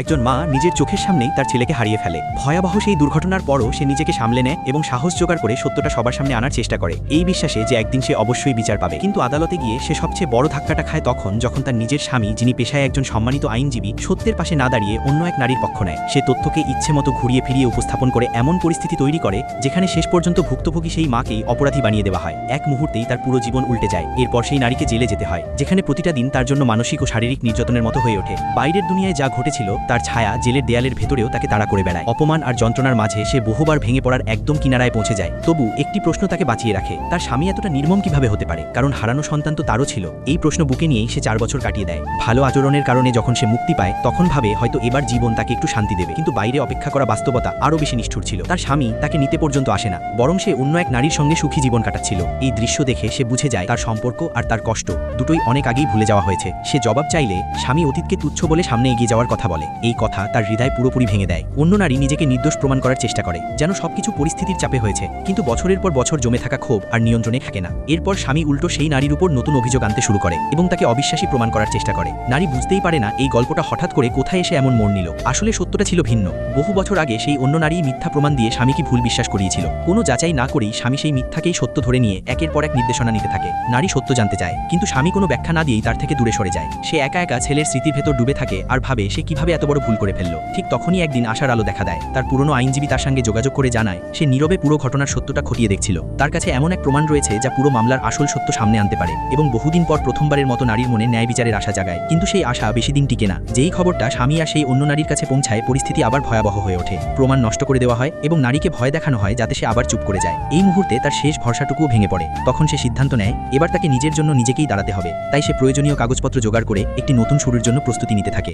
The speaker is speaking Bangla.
একজন মা নিজের চোখের সামনেই তার ছেলেকে হারিয়ে ফেলে। ভয়াবহ সেই দুর্ঘটনার পরও সে নিজেকে সামলে নেয় এবং সাহস জোগাড় করে সত্যটা সবার সামনে আনার চেষ্টা করে, এই বিশ্বাসে যে একদিন সে অবশ্যই বিচার পাবে। কিন্তু আদালতে গিয়ে সে সবচেয়ে বড় ধাক্কাটা খায় তখন, যখন তার নিজের স্বামী, যিনি পেশায় একজন সম্মানিত আইনজীবী, সত্যের পাশে না দাঁড়িয়ে অন্য এক নারীর পক্ষ নেয়। সে তথ্যকে ইচ্ছে মতো ঘুরিয়ে ফিরিয়ে উপস্থাপন করে এমন পরিস্থিতি তৈরি করে যেখানে শেষ পর্যন্ত ভুক্তভোগী সেই মাকেই অপরাধী বানিয়ে দেওয়া হয়। এক মুহূর্তেই তার পুরো জীবন উল্টে যায়। এরপর সেই নারীকে জেলে যেতে হয়, যেখানে প্রতিটা দিন তার জন্য মানসিক ও শারীরিক নির্যাতনের মতো হয়ে ওঠে। বাইরের দুনিয়ায় যা ঘটেছিল তার ছায়া জেলের দেয়ালের ভেতরেও তাকে তাড়া করে বেড়ায়। অপমান আর যন্ত্রণার মাঝে সে বহুবার ভেঙে পড়ার একদম কিনারায় পৌঁছে যায়। তবু একটি প্রশ্ন তাকে বাঁচিয়ে রাখে, তার স্বামী এতটা নির্মম কিভাবে হতে পারে? কারণ হারানো সন্তান তো তারও ছিল। এই প্রশ্ন বুকে নিয়েই সে 4 বছর কাটিয়ে দেয়। ভালো আচরণের কারণে যখন সে মুক্তি পায় তখন ভাবে হয়তো এবার জীবন তাকে একটু শান্তি দেবে, কিন্তু বাইরে অপেক্ষা করা বাস্তবতা আরও বেশি নিষ্ঠুর ছিল। তার স্বামী তাকে নিতে পর্যন্ত আসে না, বরং সে অন্য এক নারীর সঙ্গে সুখী জীবন কাটাচ্ছিল। এই দৃশ্য দেখে সে বুঝে যায় তার সম্পর্ক আর তার কষ্ট দুটোই অনেক আগেই ভুলে যাওয়া হয়েছে। সে জবাব চাইলে স্বামী অতীতকে তুচ্ছ বলে সামনে এগিয়ে যাওয়ার কথা বলে। এই কথা তার হৃদয় পুরোপুরি ভেঙে দেয়। অন্য নারী নিজেকে নির্দোষ প্রমাণ করার চেষ্টা করে, যেন সবকিছু পরিস্থিতির চাপে হয়েছে, কিন্তু বছরের পর বছর জমে থাকা ক্ষোভ আর নিয়ন্ত্রণে থাকে না। এরপর স্বামী উল্টো সেই নারীর উপর নতুন অভিযোগ আনতে শুরু করে এবং তাকে অবিশ্বাসী প্রমাণ করার চেষ্টা করে। নারী বুঝতেই পারে না এই গল্পটা হঠাৎ করে কোথায় এসে এমন মোড় নিল। আসলে সত্যটা ছিল ভিন্ন। বহু বছর আগে সেই অন্য নারী মিথ্যা প্রমাণ দিয়ে স্বামীকে ভুল বিশ্বাস করিয়েছিল। কোনো যাচাই না করেই স্বামী সেই মিথ্যাকেই সত্য ধরে নিয়ে একের পর এক নির্দেশনা নিতে থাকে। নারী সত্য জানতে চায়, কিন্তু স্বামী কোনো ব্যাখ্যা না দিয়েই তার থেকে দূরে সরে যায়। সে একা একা ছেলের স্মৃতির ভেতর ডুবে থাকে আর ভাবে সে কিভাবে এত বড় ভুল করে ফেলল। ঠিক তখনই একদিন আশার আলো দেখা দেয়। তার পুরনো আইনজীবী তার সঙ্গে যোগাযোগ করে জানায় সে নীরবে পুরো ঘটনার সত্যটা খতিয়ে দেখছিল। তার কাছে এমন এক প্রমাণ রয়েছে যা পুরো মামলার আসল সত্য সামনে আনতে পারে এবং বহুদিন পর প্রথমবারের মতো নারীর মনে ন্যায় বিচারের আশা জাগায়। কিন্তু সেই আশা বেশি দিন টিকে না। যেই খবরটা স্বামী আর সেই অন্য নারীর কাছে পৌঁছায়, পরিস্থিতি আবার ভয়াবহ হয়ে ওঠে। প্রমাণ নষ্ট করে দেওয়া হয় এবং নারীকে ভয় দেখানো হয় যাতে সে আবার চুপ করে যায়। এই মুহূর্তে তার শেষ ভরসাটুকুও ভেঙে পড়ে। তখন সে সিদ্ধান্ত নেয় এবার তাকে নিজের জন্য নিজেকেই দাঁড়াতে হবে। তাই সে প্রয়োজনীয় কাগজপত্র জোগাড় করে একটি নতুন শুরুর জন্য প্রস্তুতি নিতে থাকে।